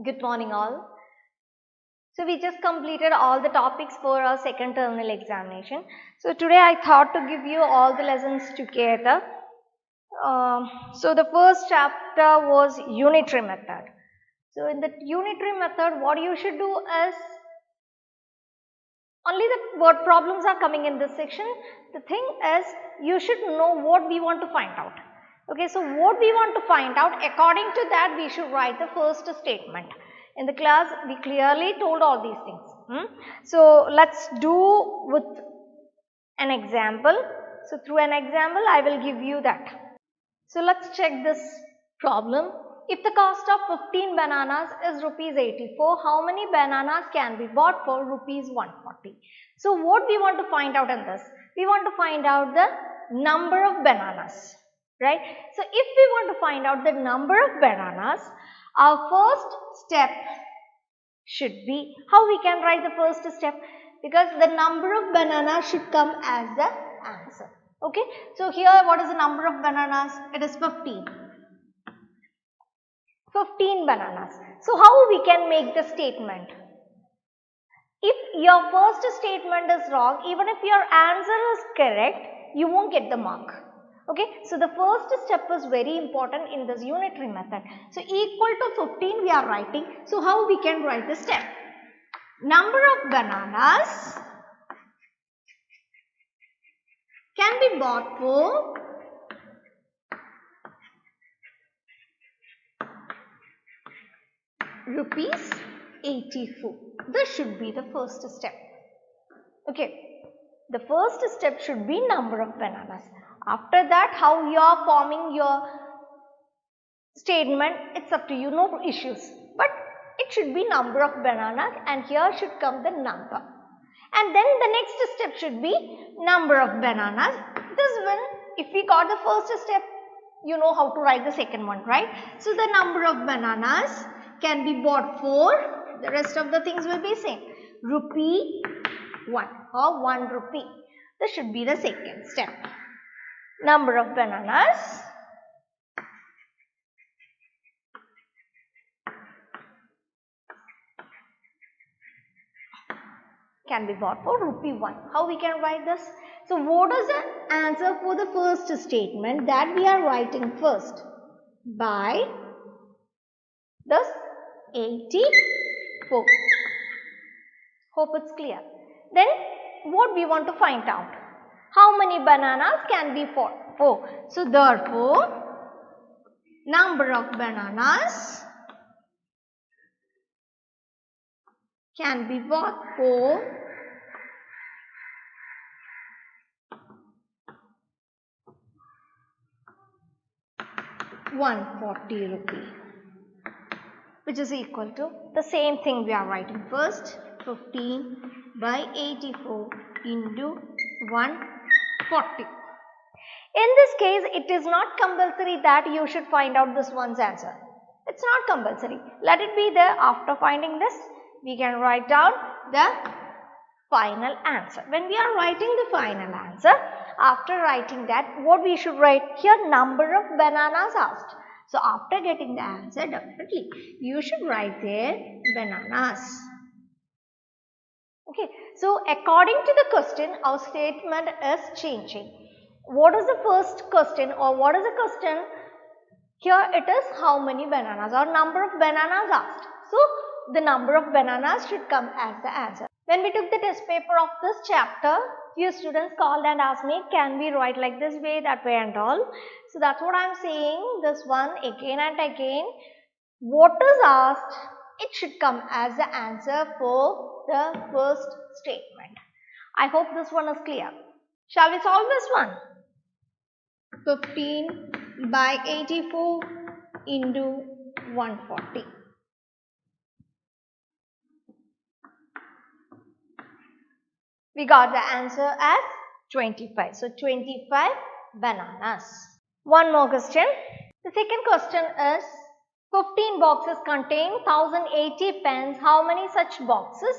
Good morning all. So we just completed all the topics for our second terminal examination. So today I thought to give you all the lessons together. So the first chapter was unitary method. So in the unitary method, what you should do is only the word problems are coming in this section. The thing is you should know what we want to find out. Okay, so what we want to find out, according to that we should write the first statement. In the class we clearly told all these things. So let's do with an example. So through an example I will give you that. So let's check this problem. If the cost of 15 bananas is rupees 84, how many bananas can be bought for rupees 140? So what we want to find out in this? We want to find out the number of bananas, right? So if we want to find out the number of bananas, our first step should be, how we can write the first step? Because the number of bananas should come as the answer. Okay, so here what is the number of bananas? It is 15. 15 bananas. So how we can make the statement? If your first statement is wrong, even if your answer is correct, you won't get the mark. Okay, so the first step is very important in this unitary method. So equal to 15 we are writing. So how we can write the step? Number of bananas can be bought for rupees 84. This should be the first step. Okay, the first step should be number of bananas. After that, how you are forming your statement, it's up to you, no issues. But it should be number of bananas and here should come the number. And then the next step should be number of bananas. This one, if we got the first step, you know how to write the second one, right? So the number of bananas can be bought for, the rest of the things will be same, rupee 1 or 1 rupee. This should be the second step. Number of bananas can be bought for rupee 1. How we can write this? So what is the answer for the first statement that we are writing first? By this 84. Hope it's clear. Then what we want to find out? How many bananas can be bought for? So therefore, number of bananas can be bought for 140 rupee, which is equal to the same thing we are writing first, 15 by 84 into 140. In this case, it is not compulsory that you should find out this one's answer. It's not compulsory. Let it be there. After finding this, we can write down the final answer. When we are writing the final answer, after writing that, what we should write here? Number of bananas asked. So after getting the answer, definitely you should write there bananas. Okay, so according to the question, our statement is changing. What is the first question or what is the question? Here it is how many bananas or number of bananas asked. So the number of bananas should come as the answer. When we took the test paper of this chapter, few students called and asked me, can we write like this way, that way and all. So that's what I am saying, this one again and again. What is asked, it should come as the answer for the first statement. I hope this one is clear. Shall we solve this one? 15 by 84 into 140. We got the answer as 25. So 25 bananas. One more question. The second question is 15 boxes contain 1080 pens. How many such boxes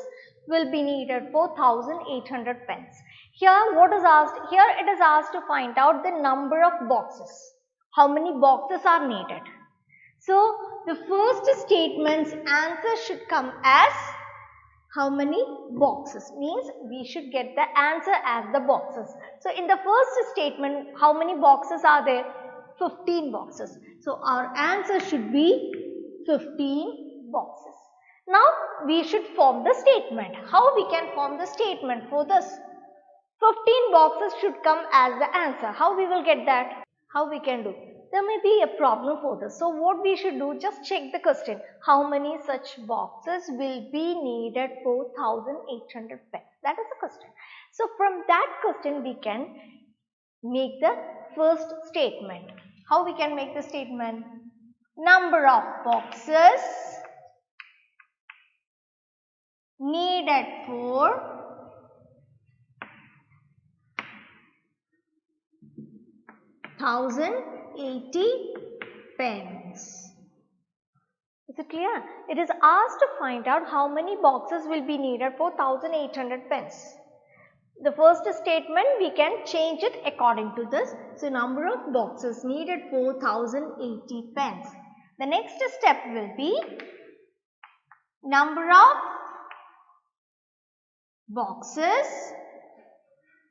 will be needed for 1800 pens? Here what is asked? Here it is asked to find out the number of boxes. How many boxes are needed? So the first statement's answer should come as how many boxes? Means we should get the answer as the boxes. So in the first statement, how many boxes are there? 15 boxes. So our answer should be 15 boxes. Now we should form the statement. How we can form the statement for this? 15 boxes should come as the answer. How we will get that? How we can do? There may be a problem for this. So what we should do, just check the question. How many such boxes will be needed for 1800 pens? That is the question. So from that question we can make the first statement. How we can make the statement? Number of boxes needed for 1080 pens. Is it clear? It is asked to find out how many boxes will be needed for 1800 pens. The first statement we can change it according to this. So number of boxes needed for 1080 pens. The next step will be number of boxes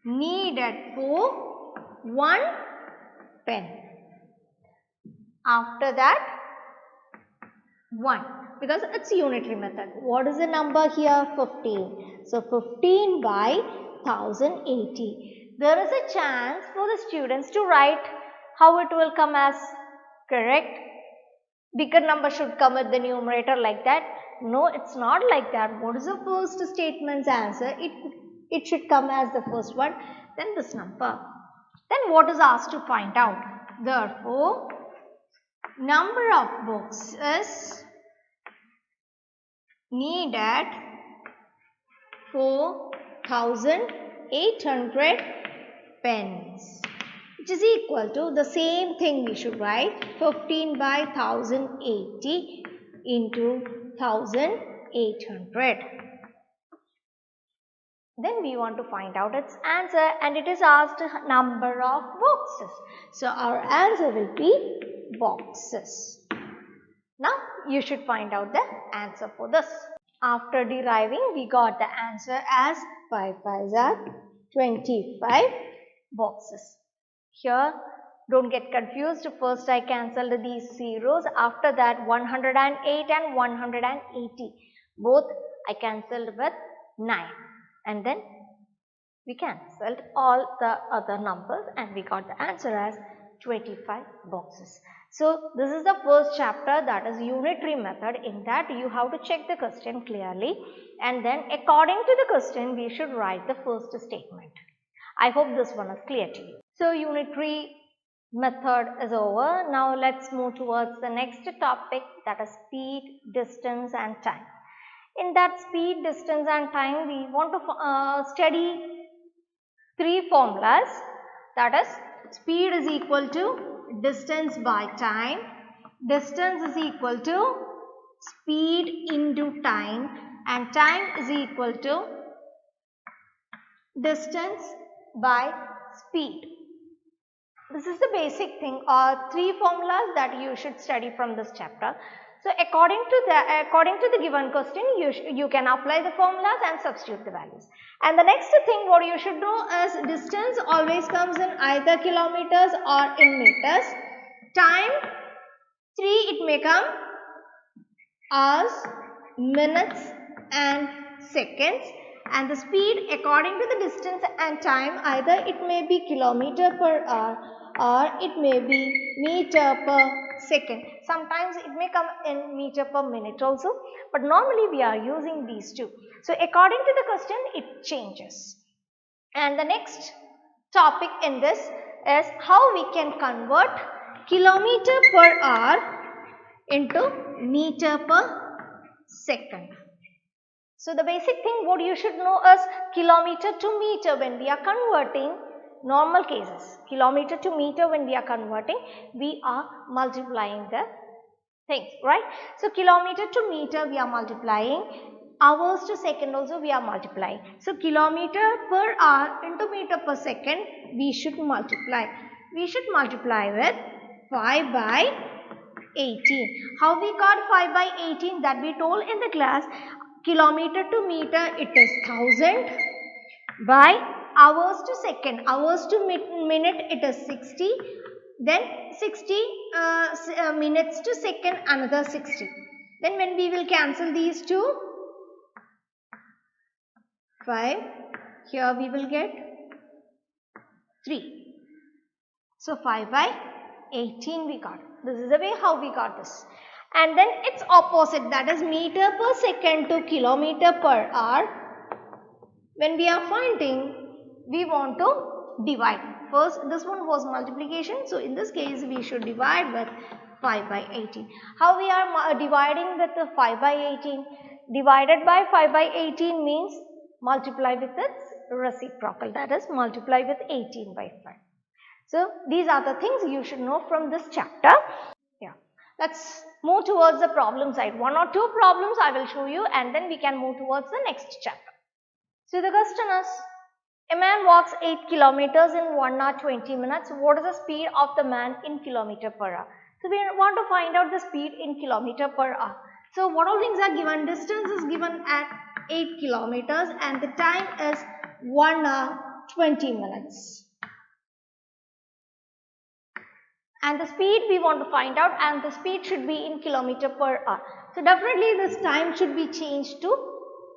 needed for 1 pen. After that 1, because it's unitary method. What is the number here? 15. So 15 by 1080. There is a chance for the students to write how it will come as, correct? Bigger number should come at the numerator like that. No, it's not like that. What is the first statement's answer? It should come as the first one, then this number. Then what is asked to find out? Therefore, number of boxes needed for 1800 pens, which is equal to the same thing we should write, 15 by 1080 into 1800. Then we want to find out its answer, and it is asked number of boxes. So our answer will be boxes. Now you should find out the answer for this. After deriving, we got the answer as 5 5s are 25 boxes. Here, don't get confused. First I cancelled these zeros. After that 108 and 180. Both I cancelled with 9. And then we cancelled all the other numbers and we got the answer as 25 boxes. So this is the first chapter, that is unitary method. In that you have to check the question clearly, and then according to the question we should write the first statement. I hope this one is clear to you. So unitary method is over. Now let's move towards the next topic, that is speed, distance and time. In that speed, distance and time, we want to study 3 formulas, that is speed is equal to distance by time, distance is equal to speed into time, and time is equal to distance by speed. This is the basic thing, or 3 formulas that you should study from this chapter. So according to the given question, you can apply the formulas and substitute the values. And the next thing what you should know is distance always comes in either kilometers or in meters. Time 3, it may come hours, minutes and seconds. And the speed according to the distance and time, either it may be kilometer per hour or it may be meter per second. Sometimes it may come in meter per minute also, but normally we are using these two. So according to the question it changes. And the next topic in this is how we can convert kilometer per hour into meter per second. So the basic thing what you should know is kilometer to meter when we are converting. Normal cases, kilometer to meter when we are converting, we are multiplying the things, right? So kilometer to meter we are multiplying, hours to second also we are multiplying. So kilometer per hour into meter per second we should multiply. We should multiply with 5 by 18. How we got 5 by 18? That we told in the class. Kilometer to meter, it is 1000. By hours to second, hours to minute, it is 60. Then 60 minutes to second, another 60. Then when we will cancel these two, 5, here we will get 3. So 5 by 18 we got. This is the way how we got this. And then its opposite, that is meter per second to kilometer per hour. When we are finding, we want to divide. First, this one was multiplication. So in this case, we should divide with 5 by 18. How we are dividing with the 5 by 18? Divided by 5 by 18 means multiply with its reciprocal, that is multiply with 18 by 5. So these are the things you should know from this chapter. Yeah. Let's move towards the problem side. 1 or 2 problems I will show you, and then we can move towards the next chapter. So the question is, a man walks 8 kilometers in 1 hour 20 minutes. What is the speed of the man in kilometer per hour? So we want to find out the speed in kilometer per hour. So what all things are given? Distance is given at 8 kilometers and the time is 1 hour 20 minutes. And the speed we want to find out, and the speed should be in kilometer per hour. So definitely this time should be changed to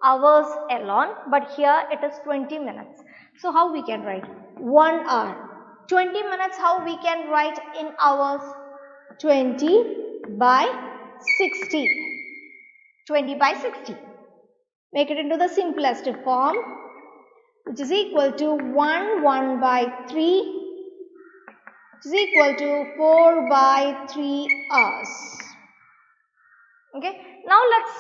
hours alone, but here it is 20 minutes. So how we can write? 1 hour. 20 minutes, how we can write in hours? 20 by 60. 20 by 60. Make it into the simplest form, which is equal to 1 by 3, which is equal to 4 by 3 hours. Okay, now let's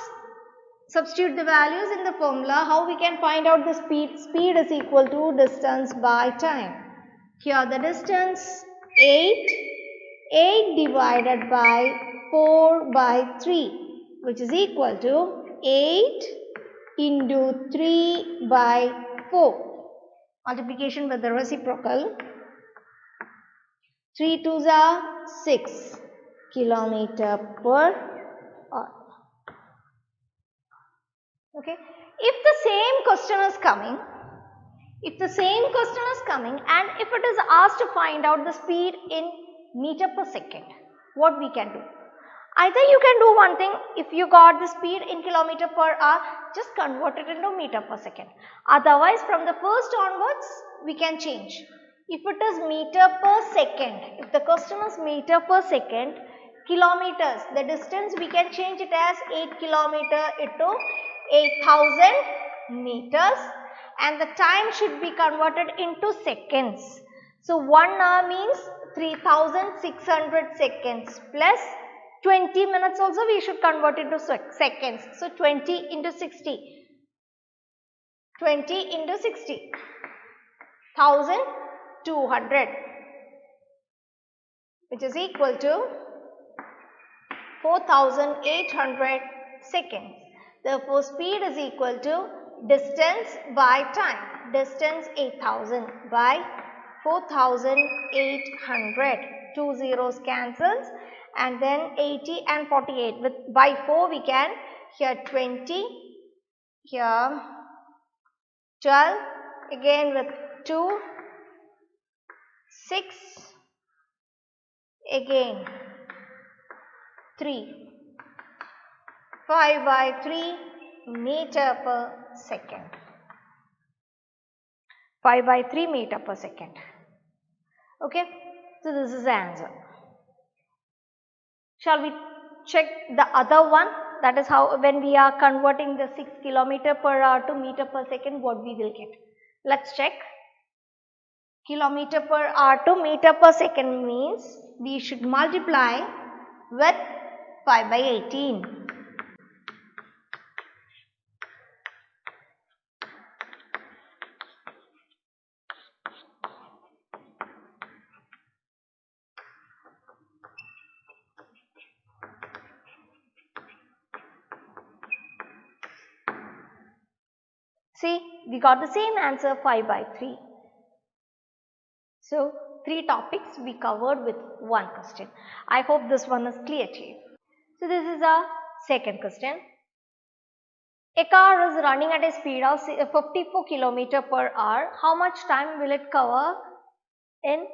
substitute the values in the formula. How we can find out the speed? Speed is equal to distance by time. Here the distance 8 divided by 4 by 3, which is equal to 8 into 3 by 4. Multiplication with the reciprocal. 3 2s are 6 kilometer per hour. Okay. If the same question is coming, and if it is asked to find out the speed in meter per second, what we can do? Either you can do one thing, if you got the speed in kilometer per hour, just convert it into meter per second. Otherwise, from the first onwards, we can change. If it is meter per second, if the question is meter per second, kilometers, the distance we can change it as 8 kilometer into 8,000 meters, and the time should be converted into seconds. So 1 hour means 3,600 seconds plus 20 minutes also we should convert into seconds. So 20 into 60. 20 into 60. 1,200, which is equal to 4,800 seconds. Therefore, speed is equal to distance by time. Distance 8,000 by 4,800. 2 zeros cancels, and then 80 and 48. With by 4 we can, here 20, here 12, again with 2, 6, again 3. 5 by 3 meter per second. 5 by 3 meter per second. Okay, so this is the answer. Shall we check the other one? That is how when we are converting the 6 kilometer per hour to meter per second, what we will get. Let's check. Kilometer per hour to meter per second means we should multiply with 5 by 18. See, we got the same answer, 5 by 3. So, 3 topics we covered with one question. I hope this one is clear to you. So this is our second question. A car is running at a speed of 54 km per hour. How much time will it cover in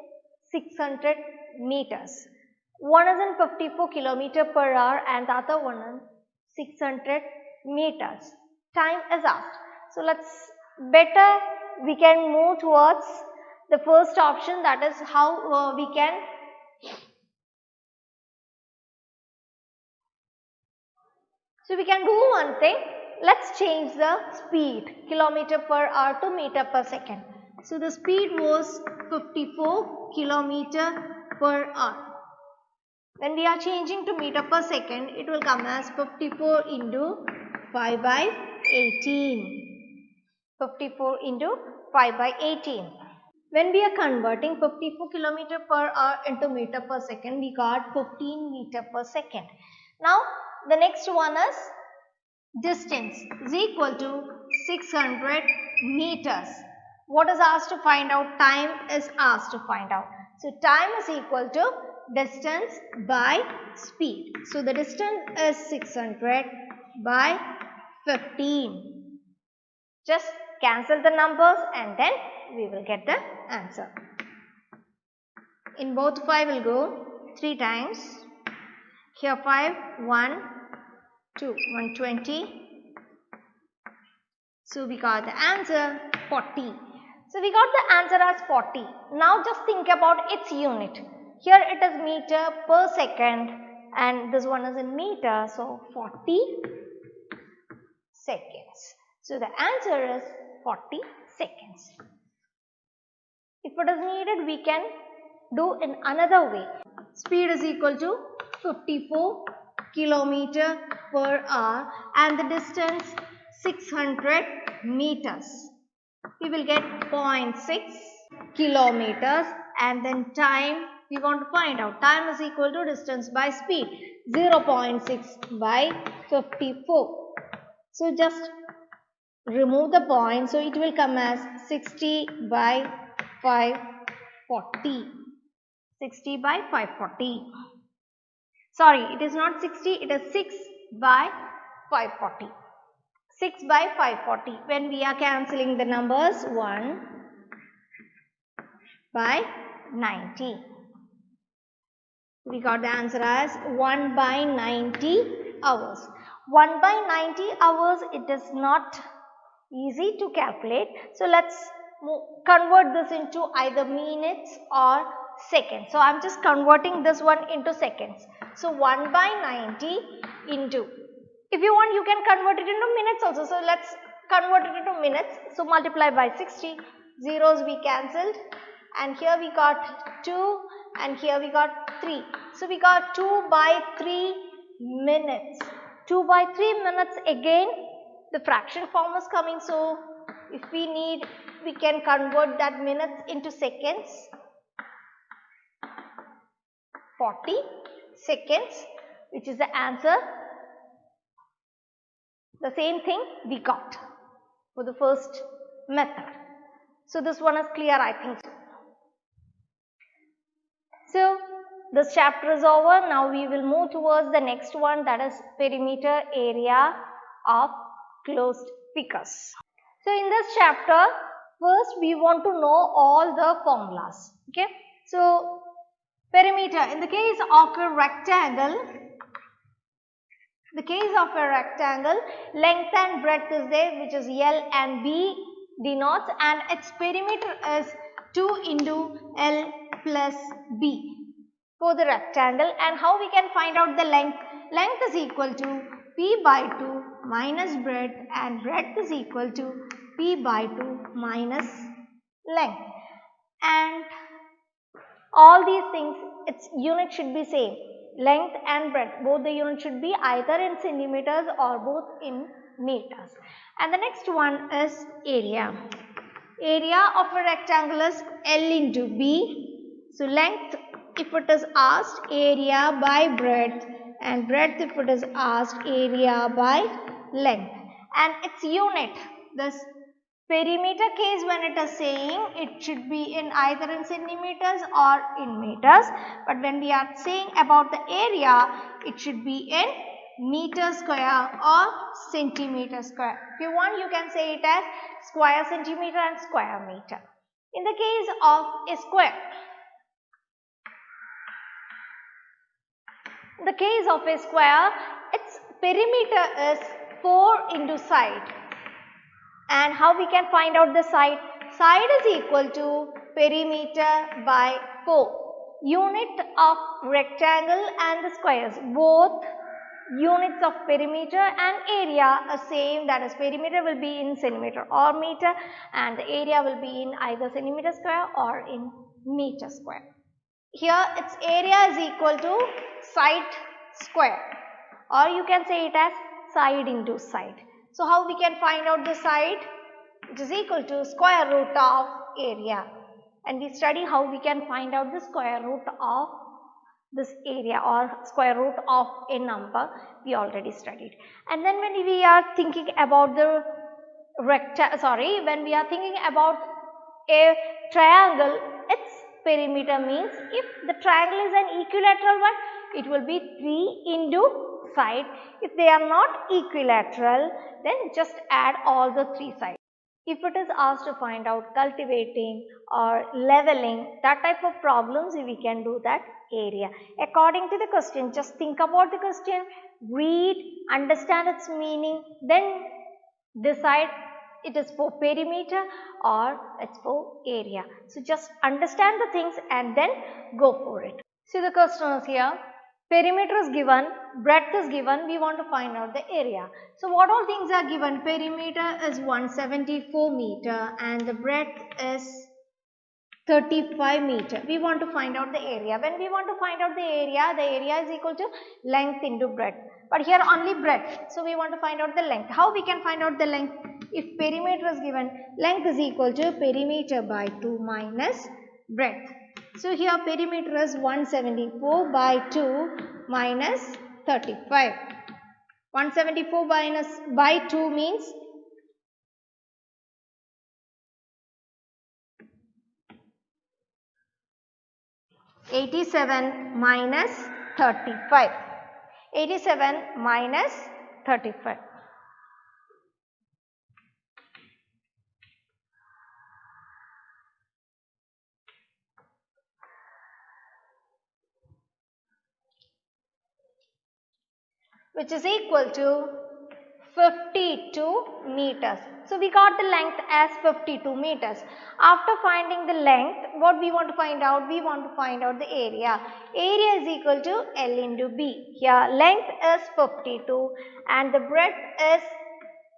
600 meters? One is in 54 km per hour and the other one in 600 meters. Time is asked. So let's better we can move towards the first option, that is how we can do one thing. Let's change the speed kilometer per hour to meter per second. So the speed was 54 kilometer per hour. When we are changing to meter per second, it will come as 54 into 5 by 18. 54 into 5 by 18. When we are converting 54 kilometer per hour into meter per second, we got 15 meter per second. Now, the next one is distance is equal to 600 meters. What is asked to find out? Time is asked to find out. So, time is equal to distance by speed. So, the distance is 600 by 15. Just cancel the numbers and then we will get the answer. In both 5 will go 3 times. Here 5, 1, 2, 120. So we got the answer 40. So we got the answer as 40. Now just think about its unit. Here it is meter per second and this one is in meter. So 40 seconds. So the answer is 40 seconds. If it is needed, we can do in another way. Speed is equal to 54 kilometer per hour and the distance 600 meters. We will get 0.6 kilometers and then time we want to find out. Time is equal to distance by speed, 0.6 by 54. So just remove the point, so it will come as 60 by 540. 60 by 540. Sorry, it is not 60, it is 6 by 540. 6 by 540. When we are cancelling the numbers, 1 by 90. We got the answer as 1 by 90 hours. 1 by 90 hours, it is not easy to calculate. So let's convert this into either minutes or seconds. So I'm just converting this one into seconds. So 1 by 90 into, if you want you can convert it into minutes also. So let's convert it into minutes. So multiply by 60, zeros we cancelled and here we got 2 and here we got 3. So we got 2 by 3 minutes. 2 by 3 minutes again. The fraction form is coming, so if we need, we can convert that minutes into seconds. 40 seconds, which is the answer. The same thing we got for the first method. So this one is clear, I think. So this chapter is over. Now we will move towards the next one, that is perimeter area of closed figures. So in this chapter, first we want to know all the formulas. Okay. So perimeter, in the case of a rectangle, length and breadth is there, which is L and B denotes, and its perimeter is 2 into L plus B for the rectangle. And how we can find out the length? Length is equal to P by 2 minus breadth and breadth is equal to P by 2 minus length. And all these things, its unit should be same. Length and breadth, both the units should be either in centimeters or both in meters. And the next one is area. Area of a rectangle is L into B. So length, if it is asked, area by breadth, and breadth if it is asked, area by length. And its unit, this Perimeter case, when it is saying, it should be in either in centimeters or in meters, but when we are saying about the area, it should be in meter square or centimeter square. If you want, you can say it as square centimeter and square meter. In the case of a square, in the case of a square, its perimeter is 4 into side. And how we can find out the side? Side is equal to perimeter by 4. Unit of rectangle and the squares, both units of perimeter and area are same, that is perimeter will be in centimeter or meter and the area will be in either centimeter square or in meter square. Here its area is equal to side square, or you can say it as side into side. So how we can find out the side? It is equal to square root of area, and we study how we can find out the square root of this area or square root of a number. We already studied. And then when we are thinking about the when we are thinking about a triangle, its perimeter means if the triangle is an equilateral one, it will be 3 into side. If they are not equilateral, then just add all the 3 sides. If it is asked to find out cultivating or leveling, that type of problems, we can do that area. According to the question, just think about the question, read, understand its meaning, then decide it is for perimeter or it's for area. So just understand the things and then go for it. See, the question is here. Perimeter is given, breadth is given, we want to find out the area. So what all things are given? Perimeter is 174 meter and the breadth is 35 meter. We want to find out the area. When we want to find out the area is equal to length into breadth. But here only breadth. So we want to find out the length. How we can find out the length? If perimeter is given, length is equal to perimeter by 2 minus breadth. So here perimeter is 174 by 2 minus 35. 174 by 2 means 87 minus 35. 87 minus 35. Which is equal to 52 meters. So we got the length as 52 meters. After finding the length, what we want to find out? We want to find out the area. Area is equal to L into B. Here length is 52 and the breadth is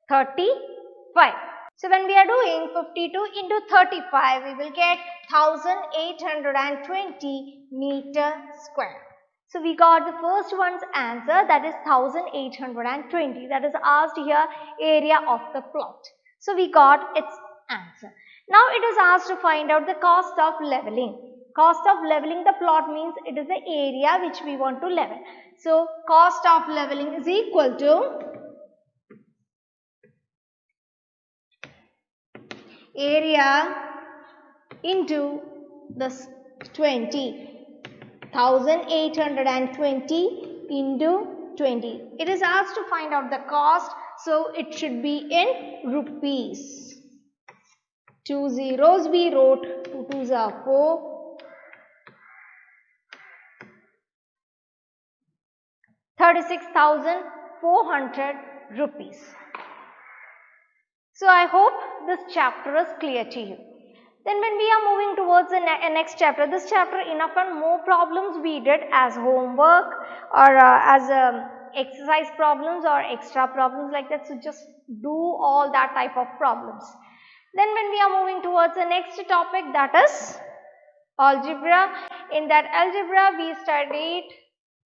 35. So when we are doing 52 into 35, we will get 1820 meter square. So we got the first one's answer, that is 1820. That is asked here, area of the plot. So we got its answer. Now it is asked to find out the cost of leveling. Cost of leveling the plot means it is the area which we want to level. So cost of leveling is equal to area into this 20. 1820 into 20. It is asked to find out the cost, so it should be in rupees. 2 zeros we wrote, 2 2s are 4. 36,400 rupees. So I hope this chapter is clear to you. Then when we are moving towards the next chapter, this chapter enough and more problems we did as homework or as exercise problems or extra problems like that. So just do all that type of problems. Then when we are moving towards the next topic, that is algebra. In that algebra we studied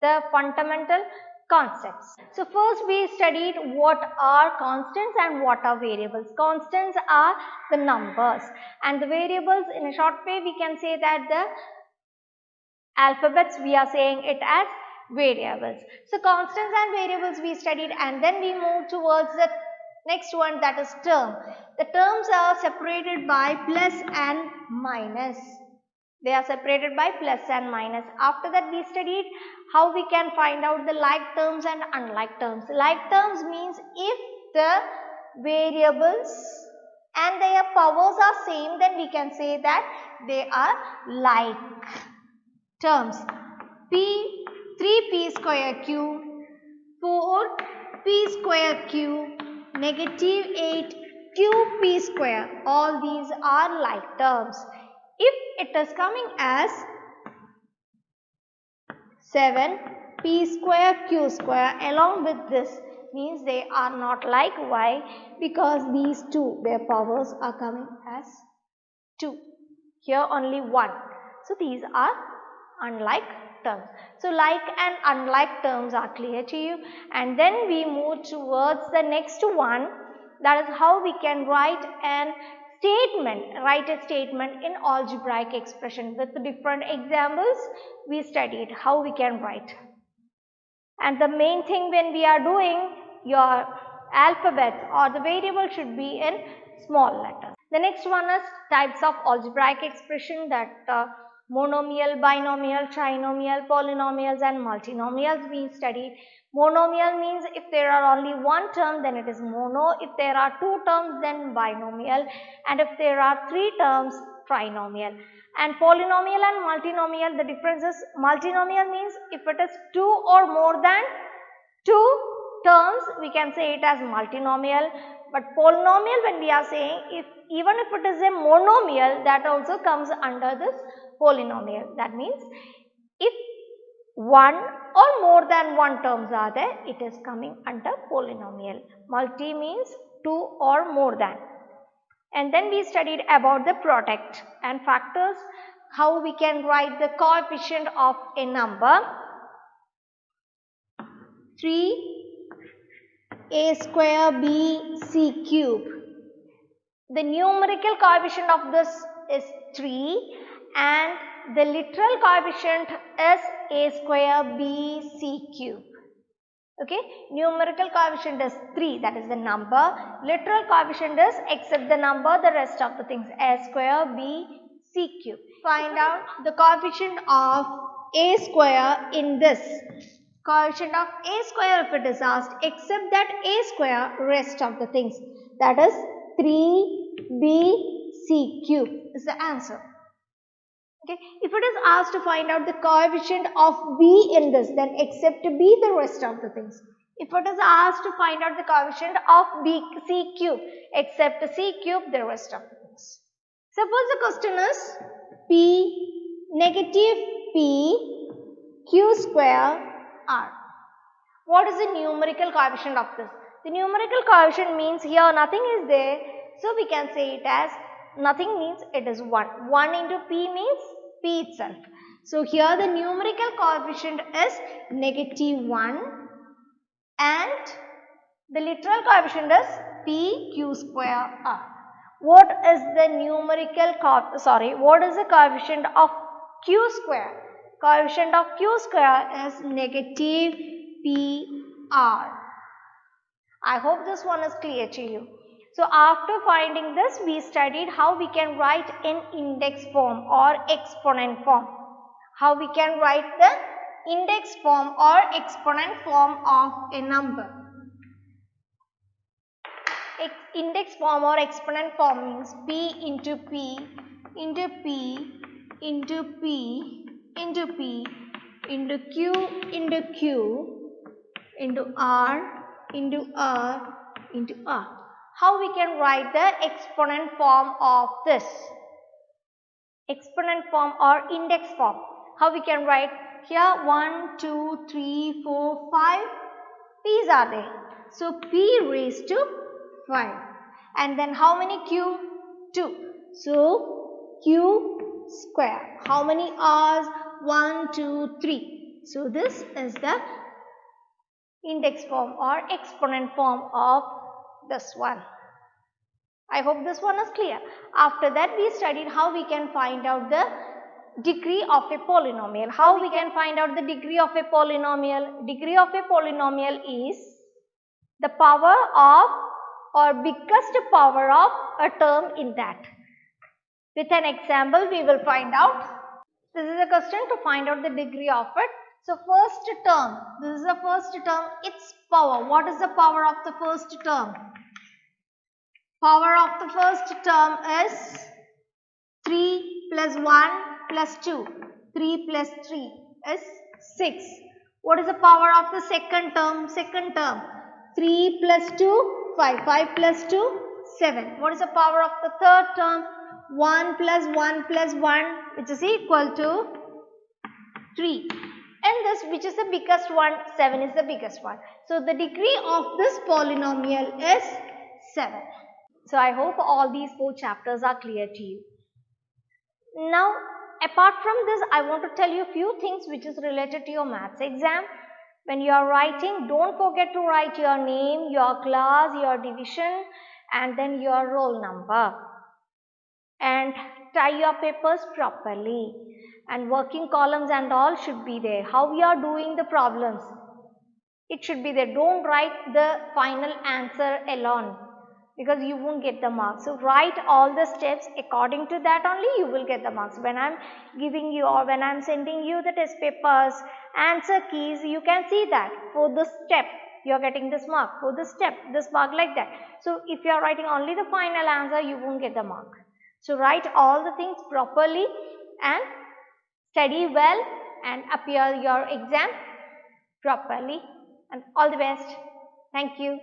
the fundamental concepts. So first we studied what are constants and what are variables. Constants are the numbers and the variables, in a short way we can say that the alphabets we are saying it as variables. So constants and variables we studied, and then we move towards the Next one, that is term. The terms are separated by plus and minus. They are separated by plus and minus. After that, we studied how we can find out the like terms and unlike terms. Like terms means if the variables and their powers are same, then we can say that they are like terms. 3p square cube, 4p square cube, negative 8 qp square. All these are like terms. If it is coming as 7p square q square along with this, means they are not like. Why? Because these two, their powers are coming as 2. Here only 1. So these are unlike terms. So like and unlike terms are clear to you. And then we move towards the next one. That is how we can write a statement in algebraic expression. With different examples, we studied how we can write. And the main thing when we are doing, your alphabets or the variable should be in small letters. The next one is types of algebraic expression, that monomial, binomial, trinomial, polynomials and multinomials we studied. Monomial means if there are only one term, then it is mono. If there are two terms, then binomial. And if there are three terms, trinomial. And polynomial and multinomial, the difference is multinomial means if it is two or more than two terms, we can say it as multinomial. But polynomial, when we are saying, even if it is a monomial, that also comes under this polynomial. That means if one or more than one terms are there, it is coming under polynomial. Multi means two or more than. And then we studied about the product and factors, how we can write the coefficient of a number. 3a square b c cube. The numerical coefficient of this is 3 and the literal coefficient is a square b c cube. Okay, numerical coefficient is 3, that is the number. Literal coefficient is except the number, the rest of the things, a square b c cube. Find out the coefficient of a square in this. Coefficient of a square, if it is asked, except that a square, rest of the things, that is 3bc cube is the answer. Okay, if it is asked to find out the coefficient of b in this, then except b the rest of the things. If it is asked to find out the coefficient of c cube, except c cube the rest of the things. Suppose the question is p negative p q square r. What is the numerical coefficient of this? The numerical coefficient means here nothing is there, so we can say it as nothing means it is 1. 1 into p means p itself. So here the numerical coefficient is negative 1 and the literal coefficient is p q square r. What is the what is the coefficient of q square? Coefficient of q square is negative pr. I hope this one is clear to you. So after finding this, we studied how we can write in index form or exponent form. How we can write the index form or exponent form of a number. Index form or exponent form means p into p into p into p into p into q into q into r into r into r. How we can write the exponent form of this? Exponent form or index form. How we can write? Here 1, 2, 3, 4, 5 p's are there. So p raised to 5. And then how many q? 2. So q square. How many r's? 1, 2, 3. So this is the index form or exponent form of this one. I hope this one is clear. After that, we studied how we can find out the degree of a polynomial. How we can find out the degree of a polynomial? Degree of a polynomial is the power of or biggest power of a term in that. With an example, we will find out. This is a question to find out the degree of it. So first term, this is the first term, its power. What is the power of the first term? Power of the first term is 3 plus 1 plus 2. 3 plus 3 is 6. What is the power of the second term? Second term, 3 plus 2, 5. 5 plus 2, 7. What is the power of the third term? 1 plus 1 plus 1, which is equal to 3. And this, which is the biggest one? 7 is the biggest one. So the degree of this polynomial is 7. So I hope all these 4 chapters are clear to you. Now, apart from this, I want to tell you a few things which is related to your maths exam. When you are writing, don't forget to write your name, your class, your division, and then your roll number. And tie your papers properly. And working columns and all should be there. How we are doing the problems, it should be there. Don't write the final answer alone, because you won't get the marks. So write all the steps, according to that only you will get the marks. When I am giving you or when I am sending you the test papers, answer keys, you can see that for this step you are getting this mark, for this step this mark, like that. So if you are writing only the final answer, you won't get the mark. So write all the things properly and study well and appear your exam properly, and all the best. Thank you.